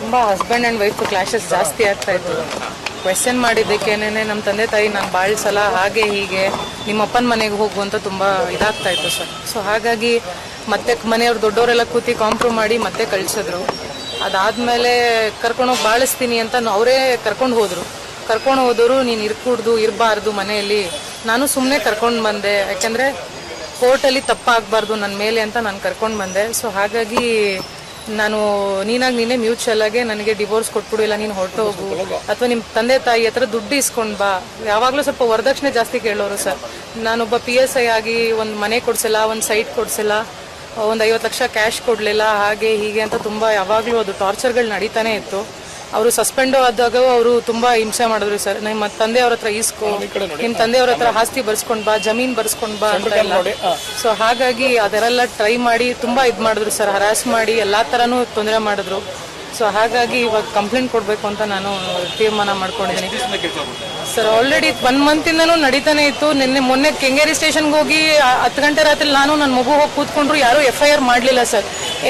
ತುಂಬ husband and wife clashes ಜಾಸ್ತಿ ಆಗ್ತಾ ಇತ್ತು. ಕ್ವೆಶ್ಚನ್ ಮಾಡಿದ್ದಕ್ಕೇನೆ ನಮ್ಮ ತಂದೆ ತಾಯಿ ನಾನು ಭಾಳ ಸಲ ಹಾಗೆ ಹೀಗೆ ನಿಮ್ಮ ಅಪ್ಪನ ಮನೆಗೆ ಹೋಗು ಅಂತ ತುಂಬ ಇದಾಗ್ತಾ ಇತ್ತು ಸರ್. ಸೊ ಹಾಗಾಗಿ ಮತ್ತೆ ಮನೆಯವ್ರು ದೊಡ್ಡವರೆಲ್ಲ ಕೂತಿ ಕಾಂಪ್ರೂವ್ ಮಾಡಿ ಮತ್ತೆ ಕಳಿಸಿದ್ರು. ಅದಾದಮೇಲೆ ಕರ್ಕೊಂಡೋಗಿ ಬಾಳಿಸ್ತೀನಿ ಅಂತ ಅವರೇ ಕರ್ಕೊಂಡು ಹೋದರು. ನೀನು ಇರಬಾರ್ದು ಮನೆಯಲ್ಲಿ. ನಾನು ಸುಮ್ಮನೆ ಕರ್ಕೊಂಡು ಬಂದೆ, ಯಾಕೆಂದರೆ ಕೋರ್ಟಲ್ಲಿ ತಪ್ಪಾಗಬಾರ್ದು ನನ್ನ ಮೇಲೆ ಅಂತ ನಾನು ಕರ್ಕೊಂಡು ಬಂದೆ. ಸೊ ಹಾಗಾಗಿ ನಾನು ನೀನೇ ಮ್ಯೂಚುವಲ್ ಆಗಿ ನನಗೆ ಡಿವೋರ್ಸ್ ಕೊಟ್ಬಿಡು, ಇಲ್ಲ ನೀನು ಹೊರಟೋಗು, ಅಥವಾ ನಿಮ್ಮ ತಂದೆ ತಾಯಿ ಹತ್ರ ದುಡ್ಡು ಇಸ್ಕೊಂಡು ಬಾ. ಯಾವಾಗಲೂ ಸ್ವಲ್ಪ ವರದಕ್ಷಿಣೆ ಜಾಸ್ತಿ ಕೇಳೋರು ಸರ್. ನಾನೊಬ್ಬ PSI ಆಗಿ ಒಂದು ಮನೆ ಕೊಡಿಸಿಲ್ಲ, ಒಂದು ಸೈಟ್ ಕೊಡಿಸಿಲ್ಲ, ಒಂದು 50 ಲಕ್ಷ ಕ್ಯಾಶ್ ಕೊಡಲಿಲ್ಲ, ಹಾಗೆ ಹೀಗೆ ಅಂತ ತುಂಬ ಯಾವಾಗಲೂ ಅದು ಟಾರ್ಚರ್ಗಳು ನಡೀತಾನೆ ಇತ್ತು. ಅವರು ಸಸ್ಪೆಂಡು ಆದಾಗ ಅವರು ತುಂಬ ಹಿಂಸೆ ಮಾಡಿದ್ರು ಸರ್. ನಿಮ್ಮ ತಂದೆಯವ್ರ ಹತ್ರ ಇಸ್ಕೊ, ನಿಮ್ಮ ತಂದೆಯವ್ರ ಹತ್ರ ಆಸ್ತಿ ಬರ್ಸ್ಕೊಂಡ್ ಬಾ, ಜಮೀನ್ ಬರ್ಸ್ಕೊಂಡ್ ಬಾ ಅಂತ ಎಲ್ಲ. ಸೊ ಹಾಗಾಗಿ ಅದರೆಲ್ಲ ಟ್ರೈ ಮಾಡಿ ತುಂಬ ಇದು ಮಾಡಿದ್ರು ಸರ್, ಹರಾಸ್ ಮಾಡಿ ಎಲ್ಲ ಥರನೂ ತೊಂದರೆ ಮಾಡಿದ್ರು. ಸೊ ಹಾಗಾಗಿ ಇವಾಗ ಕಂಪ್ಲೇಂಟ್ ಕೊಡಬೇಕು ಅಂತ ನಾನು ತೀರ್ಮಾನ ಮಾಡ್ಕೊಂಡಿದ್ದೀನಿ ಸರ್. ಆಲ್ರೆಡಿ 1 ಮಂತಿಂದನೂ ನಡೀತಾನೆ ಇತ್ತು. ಮೊನ್ನೆ ಕೆಂಗೇರಿ ಸ್ಟೇಷನ್ಗೆ ಹೋಗಿ 10 ಗಂಟೆ ರಾತ್ರಿ ನನ್ನ ಮಗು ಹೋಗಿ ಕೂತ್ಕೊಂಡ್ರು, ಯಾರೂ FIR ಮಾಡಲಿಲ್ಲ ಸರ್.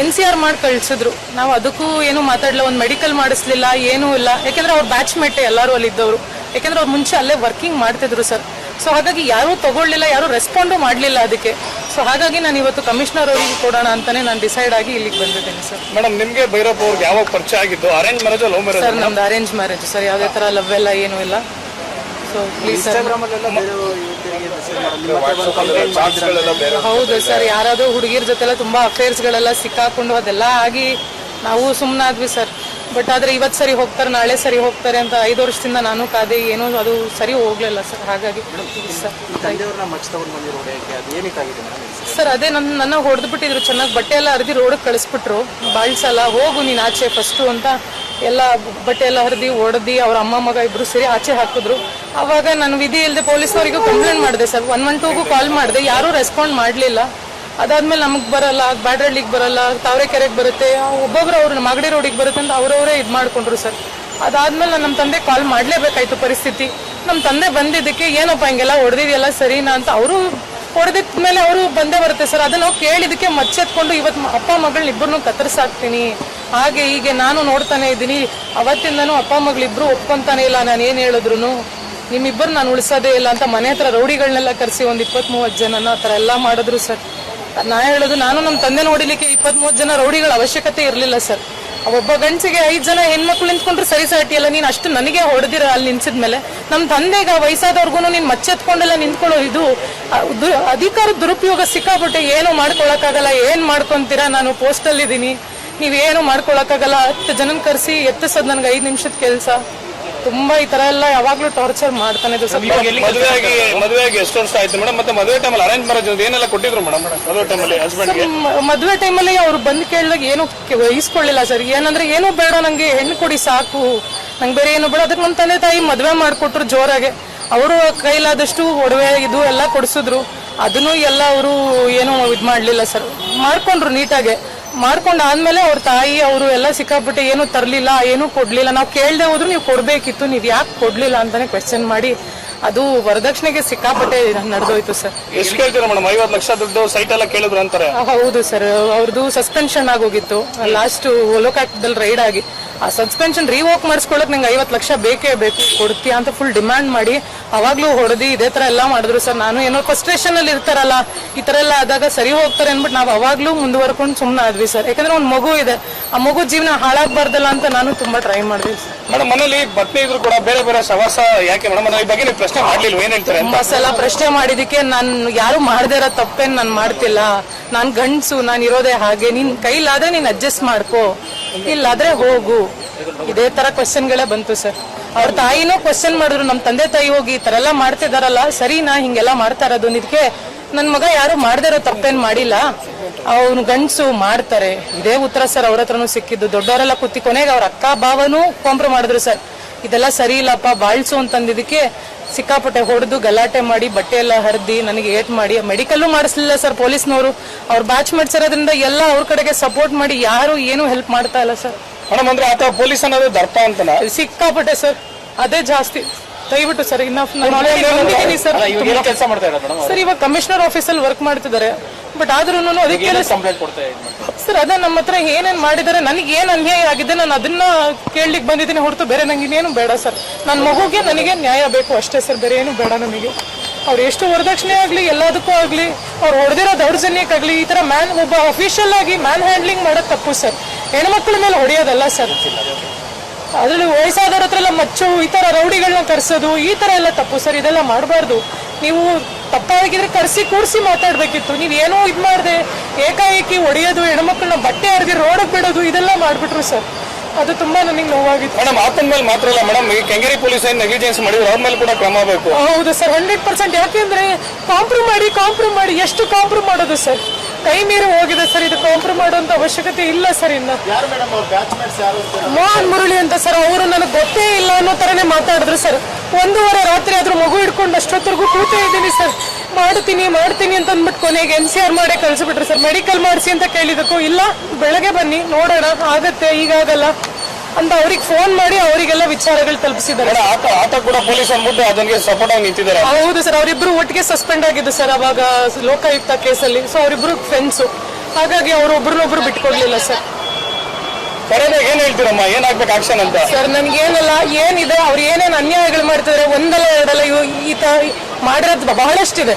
NCR ಮಾಡಿ ಕಳಿಸಿದ್ರು. ನಾವು ಅದಕ್ಕೂ ಏನು ಮಾತಾಡಲಿಲ್ಲ, ಒಂದು ಮೆಡಿಕಲ್ ಮಾಡಿಸ್ಲಿಲ್ಲ, ಏನೂ ಇಲ್ಲ. ಯಾಕೆಂದ್ರೆ ಅವ್ರ ಬ್ಯಾಚ್ಮೇಟೆ ಎಲ್ಲರೂ ಅಲ್ಲಿದ್ದವರು, ಯಾಕೆಂದ್ರೆ ಅವ್ರು ಮುಂಚೆ ಅಲ್ಲೇ ವರ್ಕಿಂಗ್ ಮಾಡ್ತಿದ್ರು ಸರ್. ಸೊ ಹಾಗಾಗಿ ಯಾರೂ ತಗೊಳ್ಳಿಲ್ಲ, ಯಾರೂ ರೆಸ್ಪಾಂಡು ಮಾಡಲಿಲ್ಲ ಅದಕ್ಕೆ. ಸೊ ಹಾಗಾಗಿ ನಾನು ಇವತ್ತು ಕಮಿಷನರ್ ಅವರಿಗೆ ಕೊಡೋಣ ಅಂತಾನೆ ನಾನು ಡಿಸೈಡ್ ಆಗಿ ಇಲ್ಲಿಗೆ ಬಂದಿದ್ದೀನಿ ಸರ್. ಮೇಡಮ್, ನಿಮಗೆ ಭೈರಪ್ಪ ಅವ್ರಿಗೆ ಯಾವಾಗ ಪರಿಚಯ ಆಗಿದ್ದು? Arrange marriage love marriage? Sir ನಮ್ದು ಅರೇಂಜ್ ಮ್ಯಾರೇಜ್ ಸರ್, ಯಾವುದೇ ಥರ ಲವ್ ಎಲ್ಲ ಏನೂ ಇಲ್ಲ. So please sir. ಹೌದು ಸರ್, ಯಾರಾದರೂ ಹುಡುಗಿರ ಜೊತೆಲ್ಲ ತುಂಬ ಅಫೇರ್ಸ್ಗಳೆಲ್ಲ ಸಿಕ್ಕಾಕೊಂಡು ಅದೆಲ್ಲ ಆಗಿ ನಾವು ಸುಮ್ಮನಾದ್ವಿ ಸರ್. ಬಟ್ ಆದರೆ ಇವತ್ತು ಸರಿ ಹೋಗ್ತಾರೆ, ನಾಳೆ ಸರಿ ಹೋಗ್ತಾರೆ ಅಂತ 5 ವರ್ಷದಿಂದ ನಾನು ಕಾದೆ, ಏನೋ ಅದು ಸರಿ ಹೋಗ್ಲಿಲ್ಲ ಸರ್. ಹಾಗಾಗಿ ಸರ್ ಅದೇ ನನ್ನ ಹೊಡೆದ್ಬಿಟ್ಟಿದ್ರು, ಚೆನ್ನಾಗಿ ಬಟ್ಟೆ ಎಲ್ಲ ಹರಿದು ರೋಡಿಗೆ ಕಳಿಸ್ಬಿಟ್ರು. ಭಾಳ ಸಲ ಹೋಗು ನೀನು ಆಚೆ ಫಸ್ಟು ಅಂತ ಎಲ್ಲ ಬಟ್ಟೆ ಎಲ್ಲ ಹರಿದು ಹೊಡೆದು ಅವ್ರ ಅಮ್ಮ ಮಗ ಇಬ್ರು ಸೇರಿ ಆಚೆ ಹಾಕಿದ್ರು. ಅವಾಗ ನಾನು ವಿಧಿ ಇಲ್ಲದೆ ಪೊಲೀಸ್ನವರಿಗೂ ಕಂಪ್ಲೇಂಟ್ ಮಾಡಿದೆ ಸರ್. 112ಗೂ ಕಾಲ್ ಮಾಡಿದೆ, ಯಾರೂ ರೆಸ್ಪಾಂಡ್ ಮಾಡಲಿಲ್ಲ. ಅದಾದ್ಮೇಲೆ ನಮಗೆ ಬರಲ್ಲ, ಬ್ಯಾಡ್ರಳ್ಳಿಗೆ ಬರಲ್ಲ, ತಾವರೆಕೆರೆಗೆ ಬರುತ್ತೆ, ಒಬ್ಬೊಬ್ರು ಅವ್ರು ಮಾಗಡಿ ರೋಡಿಗೆ ಬರುತ್ತೆ ಅಂತ ಅವರವರೇ ಇದು ಮಾಡ್ಕೊಂಡ್ರು ಸರ್. ಅದಾದ್ಮೇಲೆ ನಮ್ಮ ತಂದೆ ಕಾಲ್ ಮಾಡಲೇಬೇಕಾಯ್ತು ಪರಿಸ್ಥಿತಿ. ನಮ್ಮ ತಂದೆ ಬಂದಿದ್ದಕ್ಕೆ ಏನಪ್ಪ ಹಿಂಗೆಲ್ಲ ಹೊಡೆದಿದೆಯಲ್ಲ ಸರಿನಾ ಅಂತ, ಅವರು ಹೊಡೆದಿದ್ಮೇಲೆ ಅವರು ಬಂದೇ ಬರುತ್ತೆ ಸರ್. ಅದನ್ನ ನಾವು ಕೇಳಿದಕ್ಕೆ ಮಚ್ಚೆತ್ಕೊಂಡು ಇವತ್ತು ಅಪ್ಪ ಮಗಳನ್ನ ಇಬ್ಬರನ್ನೂ ಕತ್ತರಿಸಾಕ್ತೀನಿ, ಹಾಗೆ ಹೀಗೆ ನಾನು ನೋಡ್ತಾನೆ ಇದ್ದೀನಿ. ಅವತ್ತಿಂದನೂ ಅಪ್ಪ ಮಗಳಿಬ್ರು ಒಪ್ಕೊಂತಾನೆ ಇಲ್ಲ, ನಾನು ಏನು ಹೇಳಿದ್ರು ನಿಮ್ಮಿಬ್ಬರು ನಾನು ಉಳಿಸೋದೇ ಇಲ್ಲ ಅಂತ ಮನೆ ಹತ್ರ ರೌಡಿಗಳನ್ನೆಲ್ಲ ಕರೆಸಿ ಒಂದು 20-30 ಜನನ ಆ ಥರ ಎಲ್ಲ ಮಾಡಿದ್ರು ಸರ್. ನಾ ಹೇಳೋದು, ನಾನು ನಮ್ಮ ತಂದೆ ನೋಡಿಲಿಕ್ಕೆ 20-30 ಜನ ರೌಡಿಗಳ ಅವಶ್ಯಕತೆ ಇರಲಿಲ್ಲ ಸರ್. ಒಬ್ಬ ಗಂಡಸಿಗೆ 5 ಜನ ಹೆಣ್ಮಕ್ಳು ನಿಂತ್ಕೊಂಡ್ರೆ ಸರಿ ಸಾಟಿಯಲ್ಲ, ನೀನು ಅಷ್ಟು ನನಗೆ ಹೊಡೆದಿರ ಅಲ್ಲಿ ನಿಲ್ಸಿದ್ಮೇಲೆ. ನಮ್ಮ ತಂದೆಗ ವಯಸ್ಸಾದವ್ರಿಗೂ ನೀನು ಮಚ್ಚೆತ್ಕೊಂಡೆಲ್ಲ ನಿಂತ್ಕೊಳ್ಳೋ ಇದು ಅಧಿಕಾರ ದುರುಪಯೋಗ ಸಿಕ್ಕಾಬಿಟ್ಟೆ. ಏನು ಮಾಡ್ಕೊಳಕ್ಕಾಗಲ್ಲ, ಏನು ಮಾಡ್ಕೊಂತೀರಾ, ನಾನು ಪೋಸ್ಟಲ್ಲಿದ್ದೀನಿ, ನೀವೇನು ಮಾಡ್ಕೊಳಕ್ಕಾಗಲ್ಲ. 10 ಜನನ ಕರೆಸಿ ಎತ್ತಿಸೋದು ನನಗೆ 5 ನಿಮಿಷದ ಕೆಲಸ. ತುಂಬಾ ಈ ತರ ಎಲ್ಲ ಯಾವಾಗ್ಲೂ ಟಾರ್ಚರ್ ಮಾಡ್ತಾನೆ ಇದು ಸರ್. ಮದುವೆಯಾಗಿ ಎಷ್ಟು ವರ್ಷ ಆಯ್ತು ಮೇಡಮ್? ಮತ್ತೆ ಮದುವೆ ಟೈಮಲ್ಲಿ ಅರೇಂಜ್ ಮ್ಯಾರೇಜ್ ಏನೆಲ್ಲ ಕೊಟ್ಟಿದ್ರು ಮೇಡಮ್? ಮದುವೆ ಟೈಮಲ್ಲಿ ಹಸ್ಬೆಂಡ್ಗೆ ಮದುವೆ ಟೈಮಲ್ಲಿ ಅವ್ರು ಬಂದು ಕೇಳಿದಾಗ ಏನು ಇಸ್ಕೊಳ್ಳಿಲ್ಲ ಸರ್. ಏನಂದ್ರೆ ಏನೂ ಬೇಡ, ನಂಗೆ ಹೆಣ್ಣು ಕೊಡಿ ಸಾಕು, ನಂಗೆ ಬೇರೆ ಏನು ಬೇಡ. ಅದಕ್ಕೆ ನಮ್ಮ ತಂದೆ ತಾಯಿ ಮದುವೆ ಮಾಡಿಕೊಟ್ರು ಜೋರಾಗೆ. ಅವರು ಕೈಲಾದಷ್ಟು ಒಡವೆ ಇದು ಎಲ್ಲ ಕೊಡಿಸಿದ್ರು. ಅದನ್ನು ಎಲ್ಲ ಅವರು ಏನೂ ಇದು ಮಾಡಲಿಲ್ಲ ಸರ್. ಮಾಡ್ಕೊಂಡ್ರು ನೀಟಾಗೆ. ಮಾಡ್ಕೊಂಡಾದ್ಮೇಲೆ ಅವ್ರ ತಾಯಿ ಅವರು ಎಲ್ಲ ಸಿಕ್ಕಾಬಿಟ್ಟು ಏನು ತರಲಿಲ್ಲ, ಏನು ಕೊಡ್ಲಿಲ್ಲ. ನಾವು ಕೇಳದೆ ಹೋದ್ರು ನೀವು ಕೊಡ್ಬೇಕಿತ್ತು, ನೀವು ಯಾಕೆ ಕೊಡ್ಲಿಲ್ಲ ಅಂತಾನೆ ಕ್ವೆಶ್ಚನ್ ಮಾಡಿ ಅದು ವರದಕ್ಷಿಣೆಗೆ ಸಿಕ್ಕಾಪಟ್ಟೆ ನಡೆದೋಯ್ತು ಸರ್. ಎಷ್ಟು ಕೇಳ್ತೀರಾ ಮೇಡಮ್? 50 ಲಕ್ಷ ದುಡ್ಡು ಸೈಟ್ ಎಲ್ಲ ಕೇಳಿದ್ರು ಅಂತಾರೆ. ಹೌದು ಸರ್, ಅವ್ರದ್ದು ಸಸ್ಪೆನ್ಷನ್ ಆಗೋಗಿತ್ತು ಲಾಸ್ಟ್ ಲೋಕಾಯುಕ್ತದಲ್ಲಿ ರೈಡ್ ಆಗಿ. ಆ ಸಸ್ಪೆನ್ಷನ್ ರಿವೋಕ್ ಮಾಡಿಸ್ಕೊಳಕ್ ನಂಗೆ 50 ಲಕ್ಷ ಬೇಕೇ ಬೇಕು, ಕೊಡ್ತೀಯಾ ಅಂತ ಫುಲ್ ಡಿಮ್ಯಾಂಡ್ ಮಾಡಿ ಅವಾಗ್ಲೂ ಹೊಡೆದಿ ಇದೇ ತರ ಎಲ್ಲ ಮಾಡಿದ್ರು ಸರ್. ನಾನು ಏನೋ ಫ್ರಸ್ಟ್ರೇಷನ್ ಅಲ್ಲಿ ಇರ್ತಾರಲ್ಲ, ಈ ತರ ಎಲ್ಲ ಆದಾಗ ಸರಿ ಹೋಗ್ತಾರೆ ಅನ್ಬಿಟ್ಟು ನಾವು ಅವಾಗ್ಲೂ ಮುಂದುವರ್ಕೊಂಡು ಸುಮ್ಮನೆ ಆದ್ವಿ ಸರ್. ಯಾಕಂದ್ರೆ ಒಂದು ಮಗು ಇದೆ, ಆ ಮಗು ಜೀವನ ಹಾಳಾಗಬಾರ್ದಲ್ಲ ಅಂತ ನಾನು ತುಂಬಾ ಟ್ರೈ ಮಾಡಿದ್ವಿ ಸರ್. ಮೇಡಮ್, ಮನೇಲಿ ಪತ್ನಿ ಇದ್ರು ಕೂಡ ಬೇರೆ ಬೇರೆ ಸವಾಸ ಯಾಕೆ ಮೇಡಮ್? ಈ ಬಗ್ಗೆ ನೀವು ಪ್ರಶ್ನೆ ಮಾಡ್ಲಿಲ್ಲ, ಏನ್ ಹೇಳ್ತಾರೆ? ತುಂಬಾ ಸಲ ಪ್ರಶ್ನೆ ಮಾಡಿದಕ್ಕೆ ನಾನು ಯಾರು ಮಾಡದೇ ಇರೋ ತಪ್ಪೇನ್ ನಾನು ಮಾಡ್ತಿಲ್ಲ, ನಾನ್ ಗಂಡ್ಸು, ನಾನು ಇರೋದೇ ಹಾಗೆ, ನಿನ್ ಕೈಲಾದ್ರೆ ನೀನ್ ಅಡ್ಜಸ್ಟ್ ಮಾಡ್ಕೋ, ಇಲ್ಲಾದ್ರೆ ಹೋಗು, ಇದೇ ತರ ಕ್ವಶನ್ಗಳೇ ಬಂತು ಸರ್. ಅವ್ರ ತಾಯಿನೂ ಕ್ವಶನ್ ಮಾಡಿದ್ರು, ನಮ್ಮ ತಂದೆ ತಾಯಿ ಹೋಗಿ ಈ ತರ ಎಲ್ಲ ಮಾಡ್ತಿದಾರಲ್ಲ ಸರಿನಾ ಹಿಂಗೆಲ್ಲ ಮಾಡ್ತಾ ಇರೋದು? ಇದಕ್ಕೆ ನನ್ ಮಗ ಯಾರು ಮಾಡದೇ ಇರೋ ತಪ್ಪೇನ್ ಮಾಡಿಲ್ಲ, ಅವನು ಗಂಡ್ಸು ಮಾಡ್ತಾರೆ, ಇದೇ ಉತ್ತರ ಸರ್ ಅವ್ರ ಹತ್ರನೂ ಸಿಕ್ಕಿದ್ದು. ದೊಡ್ಡವರೆಲ್ಲ ಕೂತಿ ಕೊನೆಗೆ ಅವ್ರ ಅಕ್ಕ ಭಾವನೂ ಕಾಂಪ್ರಮೈಸ್ ಮಾಡಿದ್ರು ಸರ್. ಇದೆಲ್ಲ ಸರಿ ಇಲ್ಲಪ್ಪ ಬಾಳ್ಸು ಅಂತಂದಿದ್ದಕ್ಕೆ ಸಿಕ್ಕಾಪಟ್ಟೆ ಹೊಡೆದು ಗಲಾಟೆ ಮಾಡಿ ಬಟ್ಟೆ ಎಲ್ಲ ಹರಿದಿ ನನಗೆ ಏಟ್ ಮಾಡಿ ಮೆಡಿಕಲ್ಲು ಮಾಡಿಸ್ಲಿಲ್ಲ ಸರ್ ಪೊಲೀಸ್ನವರು. ಅವ್ರ ಬ್ಯಾಚ್ ಮೇಟ್ಸ್ ಇರೋದ್ರಿಂದ ಎಲ್ಲ ಅವ್ರ ಕಡೆಗೆ ಸಪೋರ್ಟ್ ಮಾಡಿ ಯಾರು ಏನು ಹೆಲ್ಪ್ ಮಾಡ್ತಾ ಇಲ್ಲ ಸರ್. ಮೇಡಮ್, ಅಂದ್ರೆ ಆತ ಪೊಲೀಸ್ ಅನ್ನೋದು ದರ್ಪ ಅಂತನ ಸಿಕ್ಕಾಪಟ್ಟೆ ಸರ್, ಅದೇ ಜಾಸ್ತಿ. ದಯವಿಟ್ಟು ಸರ್, ಬಂದಿದ್ದೀನಿ ಸರ್. ಕೆಲಸ ಮಾಡ್ತಾ ಇದ್ದಾರೆ ಸರ್ ಇವಾಗ ಕಮಿಷನರ್ ಆಫೀಸಲ್ಲಿ ವರ್ಕ್ ಮಾಡ್ತಿದ್ದಾರೆ. ಬಟ್ ಆದ್ರೂ ಅದಕ್ಕೆ ಸರ್ ಅದೇ ನಮ್ಮ ಹತ್ರ ಏನೇನ್ ಮಾಡಿದಾರೆ, ನನಗೆ ಏನ್ ಅನ್ಯಾಯ ಆಗಿದೆ ನಾನು ಅದನ್ನ ಕೇಳಲಿಕ್ಕೆ ಬಂದಿದ್ದೀನಿ ಹೊರತು ಬೇರೆ ನಂಗೆ ಇನ್ನೇನು ಬೇಡ ಸರ್. ನನ್ನ ಮಗುಗೆ ನನಗೆ ನ್ಯಾಯ ಬೇಕು ಅಷ್ಟೇ ಸರ್, ಬೇರೆ ಏನು ಬೇಡ ನನಗೆ. ಅವ್ರು ಎಷ್ಟು ವರದಕ್ಷಿಣೆ ಆಗ್ಲಿ ಎಲ್ಲದಕ್ಕೂ ಆಗ್ಲಿ, ಅವ್ರು ಹೊಡೆದಿರೋ ದೌರ್ಜನ್ಯಕ್ಕಾಗ್ಲಿ, ಈ ತರ ಒಬ್ಬ ಅಫಿಷಿಯಲ್ ಆಗಿ ಮ್ಯಾನ್ ಹ್ಯಾಂಡ್ಲಿಂಗ್ ಮಾಡೋದು ತಪ್ಪು ಸರ್. ಹೆಣ್ಮಕ್ಳ ಮೇಲೆ ಹೊಡೆಯೋದಲ್ಲ ಸರ್. ಅದ್ರಲ್ಲಿ ವಯಸ್ಸಾದವ್ರ ಹತ್ರ ಎಲ್ಲ ಮಚ್ಚು, ಈ ತರ ರೌಡಿಗಳನ್ನ ಕರ್ಸೋದು, ಈ ತರ ಎಲ್ಲ ತಪ್ಪು ಸರ್. ಇದೆಲ್ಲ ಮಾಡಬಾರ್ದು. ನೀವು ತಪ್ಪಾಗಿದ್ರೆ ಕರ್ಸಿ ಕೂರಿಸಿ ಮಾತಾಡ್ಬೇಕಿತ್ತು. ನೀವ್ ಏನೋ ಇದ್ ಮಾಡ್ದೆ ಏಕಾಏಕಿ ಹೊಡೆಯೋದು, ಹೆಣ್ಮಕ್ಳನ್ನ ಬಟ್ಟೆ ಹರಿದು ರೋಡಕ್ ಬಿಡೋದು, ಇದೆಲ್ಲ ಮಾಡ್ಬಿಟ್ರು ಸರ್. ಅದು ತುಂಬಾ ನನಗೆ ನೋವಾಗಿತ್ತು ಮೇಡಮ್. ಆತನ ಮೇಲೆ ಮಾತ್ರ ಅಲ್ಲ ಮೇಡಮ್, ಈ ಕೆಂಗೇರಿ ಪೊಲೀಸ್ ಏನ್ ನೆಗ್ಲಿಜೆನ್ಸ್ ಮಾಡಿದ್ರು ಅವ್ರ ಮೇಲೆ ಕೂಡ ಕ್ರಮ ಬೇಕು. ಹೌದು ಸರ್, 100%. ಯಾಕೆಂದ್ರೆ ಕಾಂಪ್ರಮ್ ಮಾಡಿ ಎಷ್ಟು ಕಾಂಪ್ರಮ್ ಮಾಡೋದು ಸರ್, ಕೈ ಮೀರಿ ಹೋಗಿದೆ ಸರ್. ಇದು ಕಾಂಪ್ರಮ್ ಮಾಡುವಂತ ಅವಶ್ಯಕತೆ ಇಲ್ಲ ಸರ್. ಇನ್ನ ಮೋಹನ್ ಮುರಳಿ ಅಂತ ಸರ್, ಅವರು ನನಗೆ ಗೊತ್ತೇ ಇಲ್ಲ ಅನ್ನೋ ತರನೇ ಮಾತಾಡಿದ್ರು ಸರ್. 1:30 ರಾತ್ರಿ ಆದ್ರೂ ಮಗು ಹಿಡ್ಕೊಂಡು ಅಷ್ಟೊತ್ತರೆಗೂ ಕೂತೇ ಇದ್ದೀನಿ ಸರ್. ಮಾಡ್ತೀನಿ ಅಂತ ಅಂದ್ಬಿಟ್ಟು ಕೊನೆಗೆ NCR ಮಾಡೇ ಕಳ್ಸಿಬಿಟ್ರು ಸರ್. ಮೆಡಿಕಲ್ ಮಾಡಿಸಿ ಅಂತ ಕೇಳಿದಕ್ಕೂ ಇಲ್ಲ, ಬೆಳಗ್ಗೆ ಬನ್ನಿ ನೋಡೋಣ, ಆಗತ್ತೆ ಈಗಾಗಲ್ಲ ಅಂತ ಅವ್ರಿಗೆ ಫೋನ್ ಮಾಡಿ ಅವರಿಗೆಲ್ಲ ವಿಚಾರಗಳು ತಲುಪಿಸಿದ್ದಾರೆ. ಆತ ಕೂಡ ಪೊಲೀಸ್ ಅಂದ್ಬಿಟ್ಟು ಅದಕ್ಕೆ ಸಪೋರ್ಟ್ ಆಗಿ ನಿಂತಿದ್ದಾರೆ. ಹೌದು ಸರ್, ಅವರಿಬ್ರು ಒಟ್ಟಿಗೆ ಸಸ್ಪೆಂಡ್ ಆಗಿದ್ದು ಸರ್ ಅವಾಗ ಲೋಕಾಯುಕ್ತ ಕೇಸಲ್ಲಿ. ಸೊ ಅವರಿಬ್ರು ಫ್ರೆಂಡ್ಸು, ಹಾಗಾಗಿ ಅವರು ಒಬ್ರನ್ನೊಬ್ರು ಬಿಟ್ಕೊಡ್ಲಿಲ್ಲ ಸರ್. ಏನ್ ಹೇಳ್ತೀರಮ್ಮ, ಏನಾಗ್ಬೇಕು ಆಕ್ಷನ್ ಅಂತ? ಸರ್ ನನ್ಗೇನಲ್ಲ, ಏನಿದೆ ಅವ್ರು ಏನೇನು ಅನ್ಯಾಯಗಳು ಮಾಡ್ತಿದ್ದಾರೆ, ಒಂದಲ್ಲ ಎರಡಲ್ಲ, ಈ ತರ ಮಾಡಿರೋದು ಬಹಳಷ್ಟಿದೆ,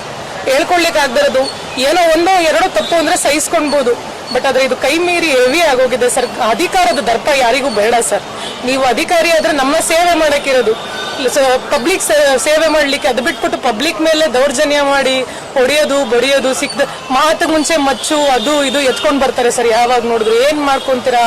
ಹೇಳ್ಕೊಳ್ಲಿಕ್ಕೆ ಆಗ್ದಿರೋದು. ಏನೋ ಒಂದೋ ಎರಡೋ ತಪ್ಪು ಅಂದ್ರೆ ಸಹಿಸ್ಕೊಳ್ಬಹುದು, ಬಟ್ ಆದ್ರೆ ಇದು ಕೈ ಮೀರಿ ಹೆವಿ ಆಗೋಗಿದೆ ಸರ್. ಅಧಿಕಾರದ ದರ್ಪ ಯಾರಿಗೂ ಬೇಡ ಸರ್. ನೀವು ಅಧಿಕಾರಿ ಆದ್ರೆ ನಮ್ಮ ಸೇವೆ ಮಾಡಕ್ಕಿರೋದು, ಪಬ್ಲಿಕ್ ಸೇವೆ ಮಾಡ್ಲಿಕ್ಕೆ. ಅದು ಬಿಟ್ಬಿಟ್ಟು ಪಬ್ಲಿಕ್ ಮೇಲೆ ದೌರ್ಜನ್ಯ ಮಾಡಿ ಹೊಡೆಯೋದು ಬಡಿಯೋದು, ಸಿಕ್ದ ಮಾತು ಮುಂಚೆ ಮಚ್ಚು ಅದು ಇದು ಎತ್ಕೊಂಡ್ ಬರ್ತಾರೆ ಸರ್. ಯಾವಾಗ ನೋಡಿದ್ರು ಏನ್ ಮಾಡ್ಕೊಂತೀರಾ,